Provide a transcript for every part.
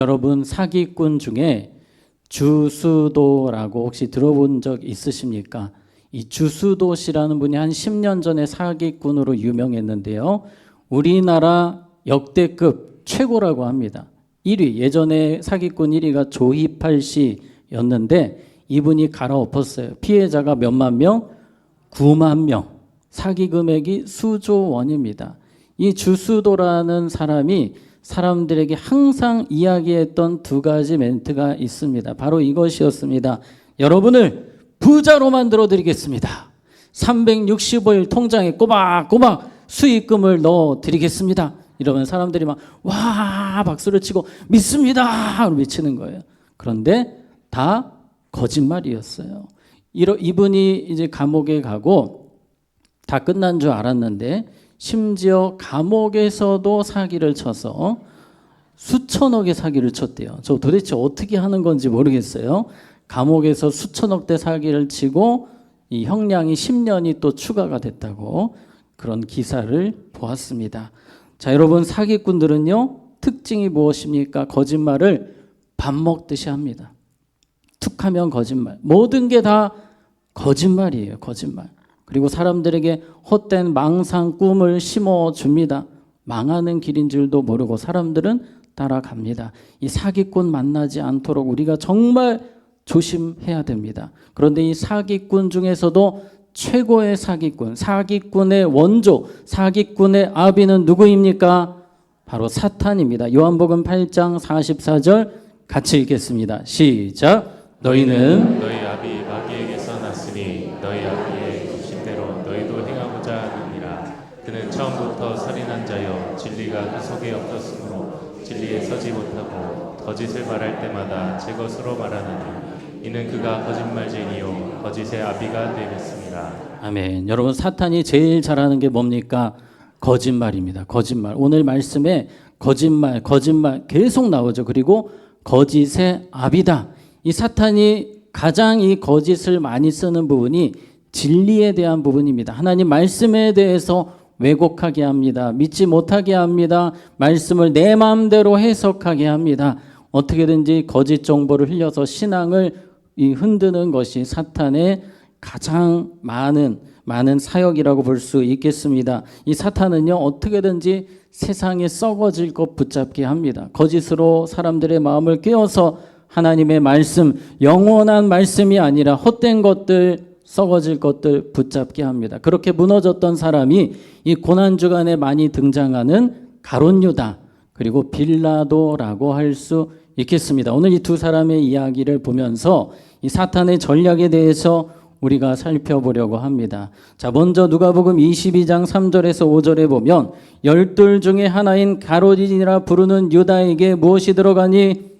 여러분 사기꾼 중에 주수도라고 혹시 들어본 적 있으십니까? 이 주수도 씨라는 분이 한 10년 전에 사기꾼으로 유명했는데요. 우리나라 역대급 최고라고 합니다. 1위, 예전에 사기꾼 1위가 조희팔 씨였는데 이분이 갈아엎었어요. 피해자가 몇만 명? 9만 명. 사기 금액이 수조 원입니다. 이 주수도라는 사람이 사람들에게 항상 이야기했던 두 가지 멘트가 있습니다. 바로 이것이었습니다. 여러분을 부자로 만들어 드리겠습니다. 365일 통장에 꼬박꼬박 수익금을 넣어 드리겠습니다. 이러면 사람들이 막 와 박수를 치고 믿습니다 하고 미치는 거예요. 그런데 다 거짓말이었어요. 이분이 이제 감옥에 가고 다 끝난 줄 알았는데 심지어 감옥에서도 사기를 쳐서 수천억의 사기를 쳤대요. 저 도대체 어떻게 하는 건지 모르겠어요. 감옥에서 수천억대 사기를 치고 이 형량이 10년이 또 추가가 됐다고 그런 기사를 보았습니다. 자, 여러분 사기꾼들은요 특징이 무엇입니까? 거짓말을 밥 먹듯이 합니다. 툭하면 거짓말. 모든 게 다 거짓말이에요. 거짓말. 그리고 사람들에게 헛된 망상 꿈을 심어줍니다. 망하는 길인 줄도 모르고 사람들은 따라갑니다. 이 사기꾼 만나지 않도록 우리가 정말 조심해야 됩니다. 그런데 이 사기꾼 중에서도 최고의 사기꾼, 사기꾼의 원조, 사기꾼의 아비는 누구입니까? 바로 사탄입니다. 요한복음 8장 44절 같이 읽겠습니다. 시작. 너희는 너희 아비 마귀에게서 났으니 너희 아비의 구심대로 너희도 행하고자 하느니라. 그는 처음부터 살인한 자여 진리가 그 속에 없었으므로 진리에 서지 못하고 거짓을 말할 때마다 제 것으로 말하느니 이는 그가 거짓말쟁이요 거짓의 아비가 되었습니다. 아멘. 여러분 사탄이 제일 잘하는 게 뭡니까? 거짓말입니다. 거짓말. 오늘 말씀에 거짓말 계속 나오죠. 그리고 거짓의 아비다. 이 사탄이 가장 이 거짓을 많이 쓰는 부분이 진리에 대한 부분입니다. 하나님 말씀에 대해서 왜곡하게 합니다. 믿지 못하게 합니다. 말씀을 내 마음대로 해석하게 합니다. 어떻게든지 거짓 정보를 흘려서 신앙을 흔드는 것이 사탄의 가장 많은 사역이라고 볼 수 있겠습니다. 이 사탄은요 어떻게든지 세상에 썩어질 것 붙잡게 합니다. 거짓으로 사람들의 마음을 깨워서 하나님의 말씀, 영원한 말씀이 아니라 헛된 것들, 썩어질 것들 붙잡게 합니다. 그렇게 무너졌던 사람이 이 고난주간에 많이 등장하는 가룟 유다 그리고 빌라도라고 할 수 있겠습니다. 오늘 이 두 사람의 이야기를 보면서 이 사탄의 전략에 대해서 우리가 살펴보려고 합니다. 자, 먼저 누가복음 22장 3절에서 5절에 보면 열둘 중에 하나인 가룟이라 부르는 유다에게 무엇이 들어가니?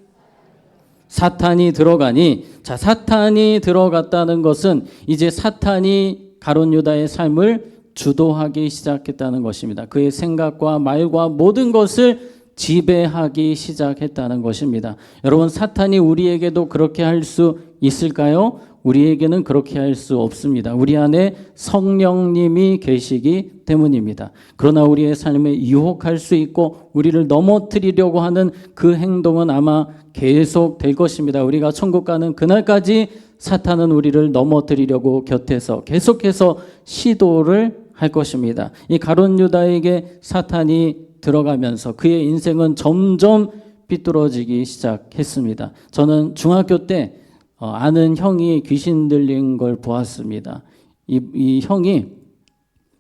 사탄이 들어가니. 자, 사탄이 들어갔다는 것은 이제 사탄이 가룟 유다의 삶을 주도하기 시작했다는 것입니다. 그의 생각과 말과 모든 것을 지배하기 시작했다는 것입니다. 여러분 사탄이 우리에게도 그렇게 할 수 있을까요? 우리에게는 그렇게 할 수 없습니다. 우리 안에 성령님이 계시기 때문입니다. 그러나 우리의 삶에 유혹할 수 있고 우리를 넘어뜨리려고 하는 그 행동은 아마 계속 될 것입니다. 우리가 천국 가는 그날까지 사탄은 우리를 넘어뜨리려고 곁에서 계속해서 시도를 할 것입니다. 이 가룟 유다에게 사탄이 들어가면서 그의 인생은 점점 삐뚤어지기 시작했습니다. 저는 중학교 때 아는 형이 귀신 들린 걸 보았습니다. 이 형이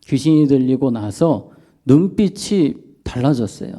귀신이 들리고 나서 눈빛이 달라졌어요.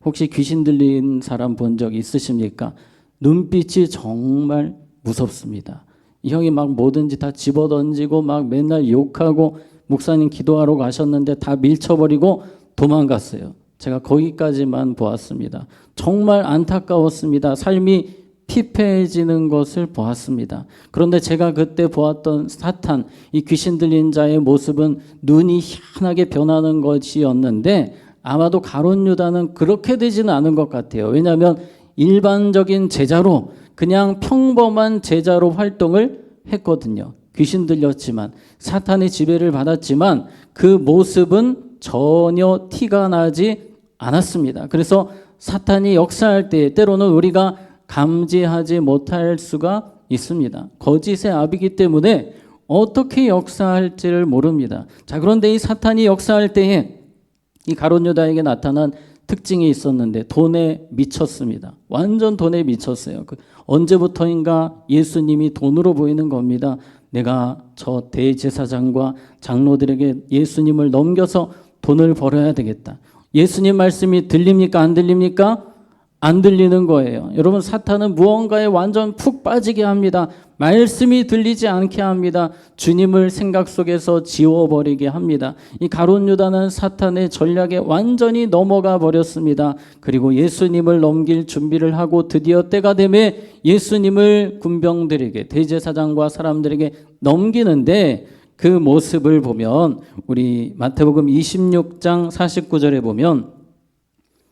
혹시 귀신 들린 사람 본 적 있으십니까? 눈빛이 정말 무섭습니다. 이 형이 막 뭐든지 다 집어던지고 막 맨날 욕하고 목사님 기도하러 가셨는데 다 밀쳐버리고 도망갔어요. 제가 거기까지만 보았습니다. 정말 안타까웠습니다. 삶이 피폐해지는 것을 보았습니다. 그런데 제가 그때 보았던 사탄, 이 귀신 들린 자의 모습은 눈이 희한하게 변하는 것이었는데 아마도 가룟 유다는 그렇게 되지는 않은 것 같아요. 왜냐하면 일반적인 제자로 그냥 평범한 제자로 활동을 했거든요. 귀신 들렸지만 사탄의 지배를 받았지만 그 모습은 전혀 티가 나지 않았습니다. 그래서 사탄이 역사할 때 때로는 우리가 감지하지 못할 수가 있습니다. 거짓의 압이기 때문에 어떻게 역사할지를 모릅니다. 자, 그런데 이 사탄이 역사할 때에 이 가룟 유다에게 나타난 특징이 있었는데 돈에 미쳤습니다. 완전 돈에 미쳤어요. 언제부터인가 예수님이 돈으로 보이는 겁니다. 내가 저 대제사장과 장로들에게 예수님을 넘겨서 돈을 벌어야 되겠다. 예수님 말씀이 들립니까? 안 들립니까? 안 들리는 거예요. 여러분, 사탄은 무언가에 완전 푹 빠지게 합니다. 말씀이 들리지 않게 합니다. 주님을 생각 속에서 지워버리게 합니다. 이 가룟 유다는 사탄의 전략에 완전히 넘어가 버렸습니다. 그리고 예수님을 넘길 준비를 하고 드디어 때가 되매 예수님을 군병들에게, 대제사장과 사람들에게 넘기는데, 그 모습을 보면 우리 마태복음 26장 49절에 보면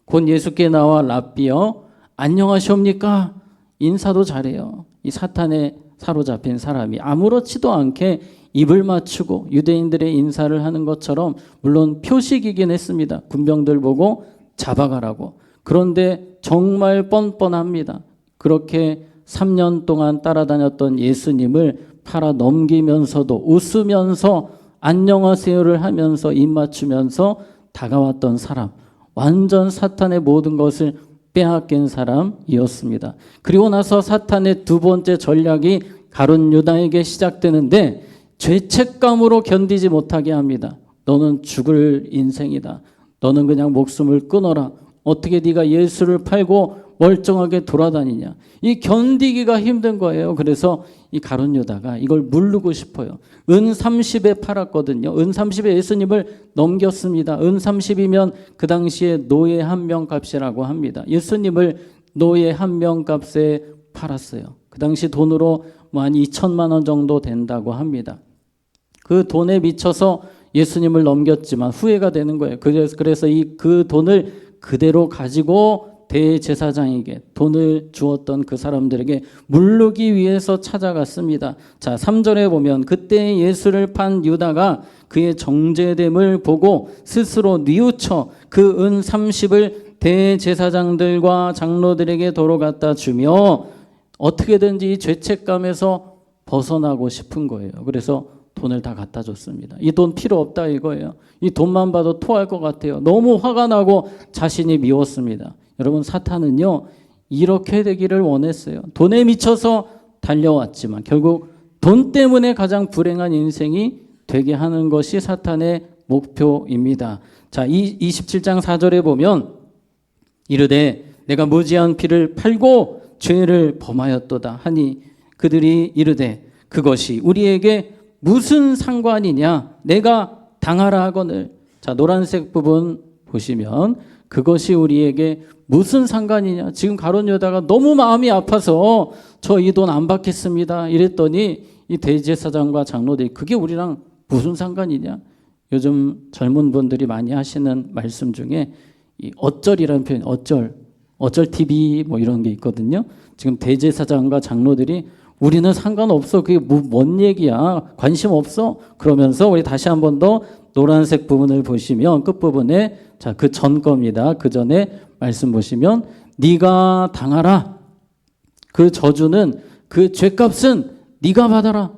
곧 예수께 나와 랍비여 안녕하시옵니까? 인사도 잘해요. 이 사탄에 사로잡힌 사람이 아무렇지도 않게 입을 맞추고 유대인들의 인사를 하는 것처럼, 물론 표식이긴 했습니다. 군병들 보고 잡아가라고. 그런데 정말 뻔뻔합니다. 그렇게 3년 동안 따라다녔던 예수님을 팔아 넘기면서도 웃으면서 안녕하세요를 하면서 입 맞추면서 다가왔던 사람, 완전 사탄의 모든 것을 빼앗긴 사람이었습니다. 그리고 나서 사탄의 두 번째 전략이 가룟 유다에게 시작되는데, 죄책감으로 견디지 못하게 합니다. 너는 죽을 인생이다. 너는 그냥 목숨을 끊어라. 어떻게 네가 예수를 팔고 멀쩡하게 돌아다니냐. 이 견디기가 힘든 거예요. 그래서 이 가룟 유다가 이걸 물르고 싶어요. 은 30에 팔았거든요. 은 30에 예수님을 넘겼습니다. 은 30이면 그 당시에 노예 한 명 값이라고 합니다. 예수님을 노예 한 명 값에 팔았어요. 그 당시 돈으로 한 2천만 원 정도 된다고 합니다. 그 돈에 미쳐서 예수님을 넘겼지만 후회가 되는 거예요. 그래서 그 돈을 그대로 가지고 대제사장에게, 돈을 주었던 그 사람들에게 물르기 위해서 찾아갔습니다. 자, 3절에 보면 그때 예수를 판 유다가 그의 정죄됨을 보고 스스로 뉘우쳐 그 은 30을 대제사장들과 장로들에게 도로 갖다 주며 어떻게든지 이 죄책감에서 벗어나고 싶은 거예요. 그래서 돈을 다 갖다 줬습니다. 이 돈 필요 없다 이거예요. 이 돈만 봐도 토할 것 같아요. 너무 화가 나고 자신이 미웠습니다. 여러분, 사탄은요 이렇게 되기를 원했어요. 돈에 미쳐서 달려왔지만 결국 돈 때문에 가장 불행한 인생이 되게 하는 것이 사탄의 목표입니다. 자, 27장 4절에 보면 이르되 내가 무지한 피를 팔고 죄를 범하였도다 하니 그들이 이르되 그것이 우리에게 무슨 상관이냐, 내가 당하라 하거늘. 자, 노란색 부분 보시면 그것이 우리에게 무슨 상관이냐. 지금 가룟 유다가 너무 마음이 아파서 저 이 돈 안 받겠습니다 이랬더니 이 대제사장과 장로들이 그게 우리랑 무슨 상관이냐. 요즘 젊은 분들이 많이 하시는 말씀 중에 이 어쩔이라는 표현, 어쩔 TV 뭐 이런 게 있거든요. 지금 대제사장과 장로들이 우리는 상관없어. 그게 뭔 얘기야. 관심 없어. 그러면서 우리 다시 한 번 더 노란색 부분을 보시면 끝부분에, 자, 그 전 겁니다. 그 전에 말씀 보시면 네가 당하라. 그 저주는, 그 죄값은 네가 받아라.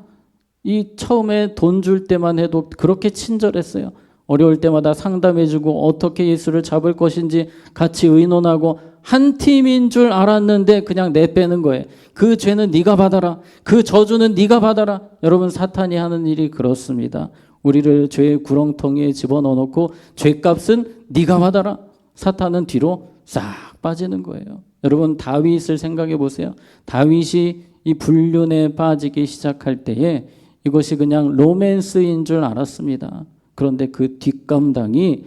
이 처음에 돈 줄 때만 해도 그렇게 친절했어요. 어려울 때마다 상담해주고 어떻게 예수를 잡을 것인지 같이 의논하고 한 팀인 줄 알았는데 그냥 내빼는 거예요. 그 죄는 네가 받아라. 그 저주는 네가 받아라. 여러분, 사탄이 하는 일이 그렇습니다. 우리를 죄의 구렁텅이에 집어넣어놓고 죄값은 네가 받아라. 사탄은 뒤로 싹 빠지는 거예요. 여러분, 다윗을 생각해 보세요. 다윗이 이 불륜에 빠지기 시작할 때에 이것이 그냥 로맨스인 줄 알았습니다. 그런데 그 뒷감당이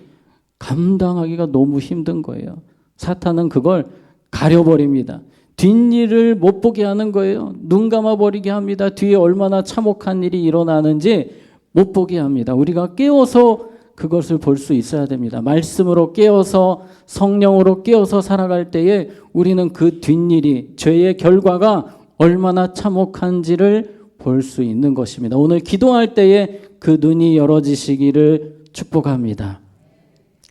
감당하기가 너무 힘든 거예요. 사탄은 그걸 가려버립니다. 뒷일을 못 보게 하는 거예요. 눈 감아버리게 합니다. 뒤에 얼마나 참혹한 일이 일어나는지 못 보게 합니다. 우리가 깨워서 그것을 볼 수 있어야 됩니다. 말씀으로 깨어서, 성령으로 깨어서 살아갈 때에 우리는 그 뒷일이, 죄의 결과가 얼마나 참혹한지를 볼 수 있는 것입니다. 오늘 기도할 때에 그 눈이 열어지시기를 축복합니다.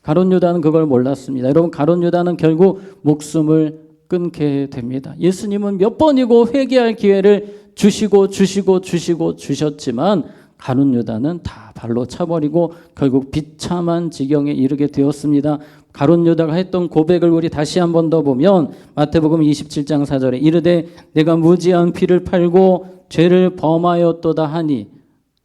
가룟 유다는 그걸 몰랐습니다. 여러분, 가룟 유다는 결국 목숨을 끊게 됩니다. 예수님은 몇 번이고 회개할 기회를 주셨지만 가룟 유다는 다 발로 차버리고 결국 비참한 지경에 이르게 되었습니다. 가룟 유다가 했던 고백을 우리 다시 한 번 더 보면 마태복음 27장 4절에 이르되 내가 무지한 피를 팔고 죄를 범하였도다 하니,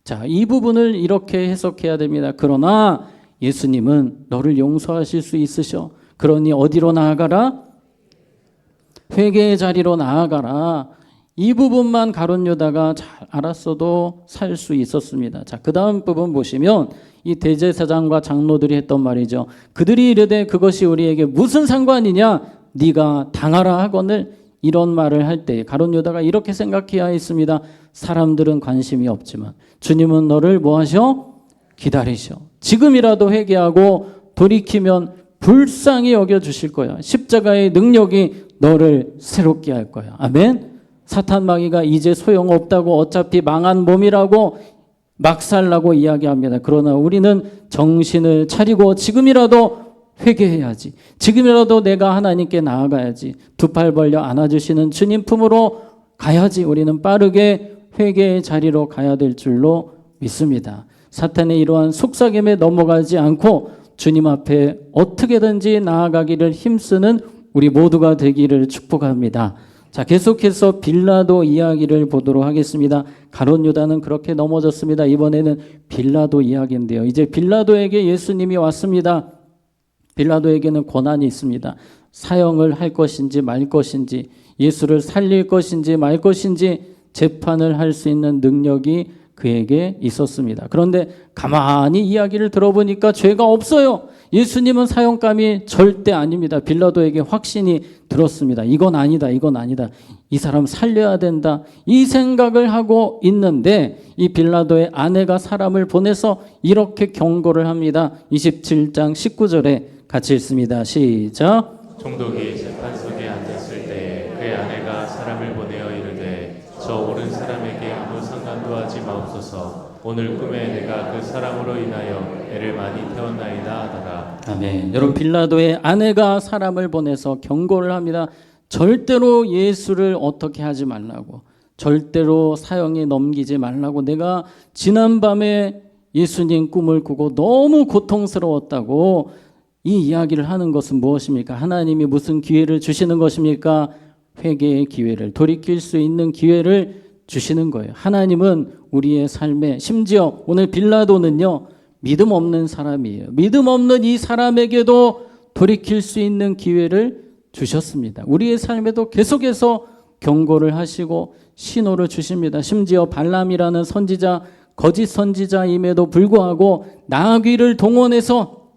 자, 이 부분을 이렇게 해석해야 됩니다. 그러나 예수님은 너를 용서하실 수 있으셔. 그러니 어디로 나아가라? 회개의 자리로 나아가라. 이 부분만 가룟 유다가 잘 알았어도 살 수 있었습니다. 자, 그 다음 부분 보시면 이 대제사장과 장로들이 했던 말이죠. 그들이 이르되 그것이 우리에게 무슨 상관이냐? 네가 당하라 하거늘, 이런 말을 할 때 가룟 유다가 이렇게 생각해야 했습니다. 사람들은 관심이 없지만 주님은 너를 뭐 하셔? 기다리셔. 지금이라도 회개하고 돌이키면 불쌍히 여겨주실 거야. 십자가의 능력이 너를 새롭게 할 거야. 아멘. 사탄 마귀가 이제 소용없다고, 어차피 망한 몸이라고 막 살라고 이야기합니다. 그러나 우리는 정신을 차리고 지금이라도 회개해야지. 지금이라도 내가 하나님께 나아가야지. 두 팔 벌려 안아주시는 주님 품으로 가야지. 우리는 빠르게 회개의 자리로 가야 될 줄로 믿습니다. 사탄의 이러한 속삭임에 넘어가지 않고 주님 앞에 어떻게든지 나아가기를 힘쓰는 우리 모두가 되기를 축복합니다. 자, 계속해서 빌라도 이야기를 보도록 하겠습니다. 가룟 유다는 그렇게 넘어졌습니다. 이번에는 빌라도 이야기인데요. 이제 빌라도에게 예수님이 왔습니다. 빌라도에게는 권한이 있습니다. 사형을 할 것인지 말 것인지, 예수를 살릴 것인지 말 것인지 재판을 할 수 있는 능력이 그에게 있었습니다. 그런데 가만히 이야기를 들어보니까 죄가 없어요. 예수님은 사형감이 절대 아닙니다. 빌라도에게 확신이 들었습니다. 이건 아니다, 이건 아니다. 이 사람 살려야 된다. 이 생각을 하고 있는데 이 빌라도의 아내가 사람을 보내서 이렇게 경고를 합니다. 27장 19절에 같이 읽습니다. 시작. 총독이 재판석에 앉았을 때 그의 아내가 사람을 보내어 이르되 저 오른 사람에게 아무 상관도 하지 마옵소서. 오늘 꿈에 내가 그 사람으로 인하여 애를 많이 태웠나이다 하더라. 아멘. 여러분, 빌라도의 아내가 사람을 보내서 경고를 합니다. 절대로 예수를 어떻게 하지 말라고, 절대로 사형에 넘기지 말라고. 내가 지난밤에 예수님 꿈을 꾸고 너무 고통스러웠다고 이 이야기를 하는 것은 무엇입니까? 하나님이 무슨 기회를 주시는 것입니까? 회개의 기회를, 돌이킬 수 있는 기회를 주시는 거예요. 하나님은 우리의 삶에, 심지어 오늘 빌라도는요, 믿음 없는 사람이에요. 믿음 없는 이 사람에게도 돌이킬 수 있는 기회를 주셨습니다. 우리의 삶에도 계속해서 경고를 하시고 신호를 주십니다. 심지어 발람이라는 선지자, 거짓 선지자임에도 불구하고 나귀를 동원해서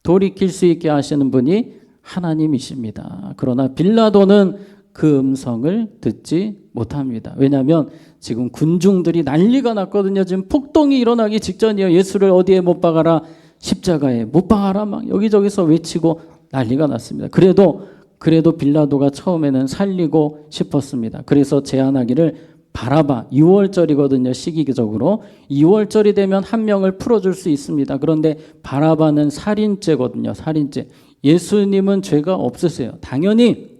돌이킬 수 있게 하시는 분이 하나님이십니다. 그러나 빌라도는 그 음성을 듣지 못합니다. 왜냐하면 지금 군중들이 난리가 났거든요. 지금 폭동이 일어나기 직전이에요. 예수를 어디에 못 박아라? 십자가에 못 박아라? 막 여기저기서 외치고 난리가 났습니다. 그래도 빌라도가 처음에는 살리고 싶었습니다. 그래서 제안하기를 바라바, 6월절이거든요. 시기적으로 6월절이 되면 한 명을 풀어줄 수 있습니다. 그런데 바라바는 살인죄거든요. 살인죄. 예수님은 죄가 없으세요. 당연히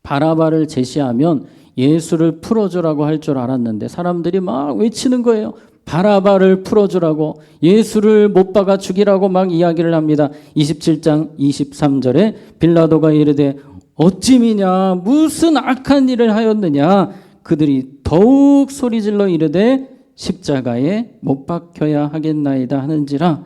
바라바를 제시하면 예수를 풀어주라고 할 줄 알았는데 사람들이 막 외치는 거예요. 바라바를 풀어주라고, 예수를 못 박아 죽이라고 막 이야기를 합니다. 27장 23절에 빌라도가 이르되 어찌미냐, 무슨 악한 일을 하였느냐. 그들이 더욱 소리질러 이르되 십자가에 못 박혀야 하겠나이다 하는지라.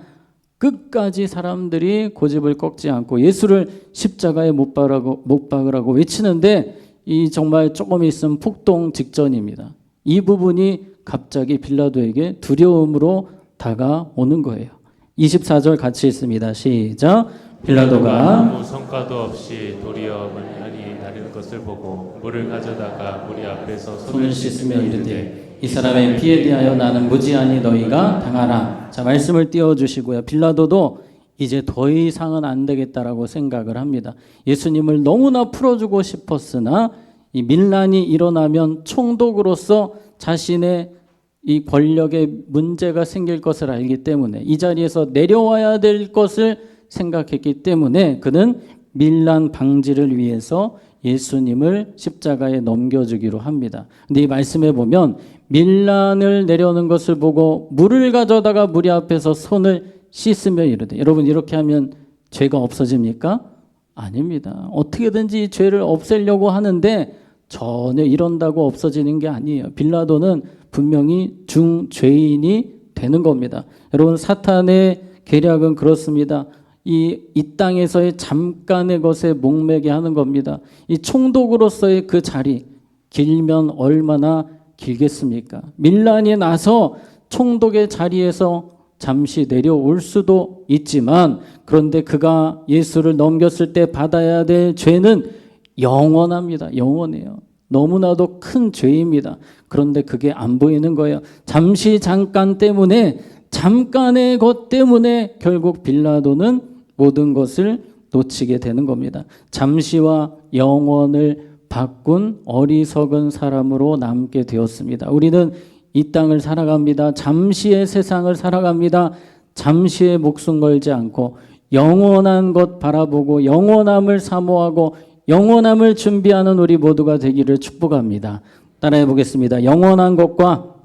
끝까지 사람들이 고집을 꺾지 않고 예수를 십자가에 못 박으라고 외치는데, 이 정말 조금 있으면 폭동 직전입니다. 이 부분이 갑자기 빌라도에게 두려움으로 다가오는 거예요. 24절 같이 읽습니다. 시작. 빌라도가 아무 성과도 없이 도리어 많이 나르는 것을 보고 물을 가져다가 우리 앞에서 손을 씻으며 이르되 이 사람의 피에 대하여 나는 무지하니 너희가 당하라. 자, 말씀을 띄워주시고요. 빌라도도 이제 더 이상은 안 되겠다라고 생각을 합니다. 예수님을 너무나 풀어주고 싶었으나 이 밀란이 일어나면 총독으로서 자신의 이 권력에 문제가 생길 것을 알기 때문에 이 자리에서 내려와야 될 것을 생각했기 때문에 그는 밀란 방지를 위해서 예수님을 십자가에 넘겨주기로 합니다. 근데 이 말씀에 보면 밀란을 내려오는 것을 보고 물을 가져다가 무리 앞에서 손을 씻으며 이르되, 여러분 이렇게 하면 죄가 없어집니까? 아닙니다. 어떻게든지 이 죄를 없애려고 하는데 전혀 이런다고 없어지는 게 아니에요. 빌라도는 분명히 중죄인이 되는 겁니다. 여러분 사탄의 계략은 그렇습니다. 이 땅에서의 잠깐의 것에 목매게 하는 겁니다. 이 총독으로서의 그 자리 길면 얼마나 길겠습니까? 밀란이 나서 총독의 자리에서 잠시 내려올 수도 있지만, 그런데 그가 예수를 넘겼을 때 받아야 될 죄는 영원합니다. 영원해요. 너무나도 큰 죄입니다. 그런데 그게 안 보이는 거예요. 잠깐의 것 때문에 결국 빌라도는 모든 것을 놓치게 되는 겁니다. 잠시와 영원을 바꾼 어리석은 사람으로 남게 되었습니다. 우리는 이 땅을 살아갑니다. 잠시의 세상을 살아갑니다. 잠시의 목숨 걸지 않고 영원한 것 바라보고 영원함을 사모하고 영원함을 준비하는 우리 모두가 되기를 축복합니다. 따라해 보겠습니다. 영원한 것과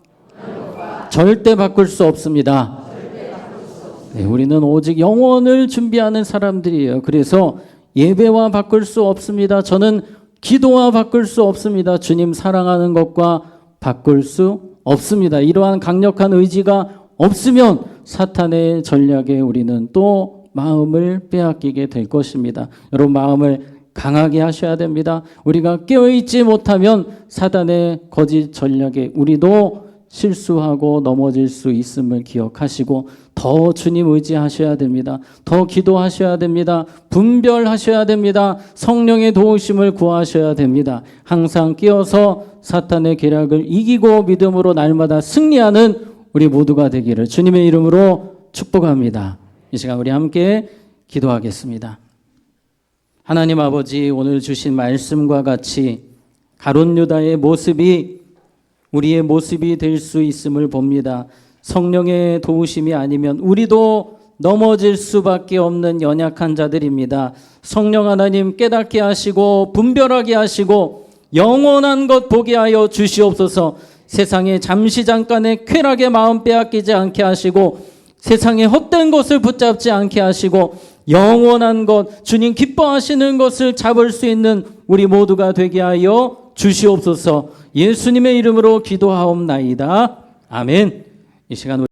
절대 바꿀 수 없습니다. 네, 우리는 오직 영원을 준비하는 사람들이에요. 그래서 예배와 바꿀 수 없습니다. 저는 기도와 바꿀 수 없습니다. 주님 사랑하는 것과 바꿀 수 없습니다. 이러한 강력한 의지가 없으면 사탄의 전략에 우리는 또 마음을 빼앗기게 될 것입니다. 여러분 마음을 강하게 하셔야 됩니다. 우리가 깨어있지 못하면 사탄의 거짓 전략에 우리도 실수하고 넘어질 수 있음을 기억하시고 더 주님 의지하셔야 됩니다. 더 기도하셔야 됩니다. 분별하셔야 됩니다. 성령의 도우심을 구하셔야 됩니다. 항상 깨어서 사탄의 계략을 이기고 믿음으로 날마다 승리하는 우리 모두가 되기를 주님의 이름으로 축복합니다. 이 시간 우리 함께 기도하겠습니다. 하나님 아버지, 오늘 주신 말씀과 같이 가룟 유다의 모습이 우리의 모습이 될 수 있음을 봅니다. 성령의 도우심이 아니면 우리도 넘어질 수밖에 없는 연약한 자들입니다. 성령 하나님 깨닫게 하시고 분별하게 하시고 영원한 것 보게 하여 주시옵소서. 세상에 잠깐의 쾌락에 마음 빼앗기지 않게 하시고 세상에 헛된 것을 붙잡지 않게 하시고 영원한 것, 주님 기뻐하시는 것을 잡을 수 있는 우리 모두가 되게 하여 주시옵소서. 예수님의 이름으로 기도하옵나이다. 아멘. 이 시간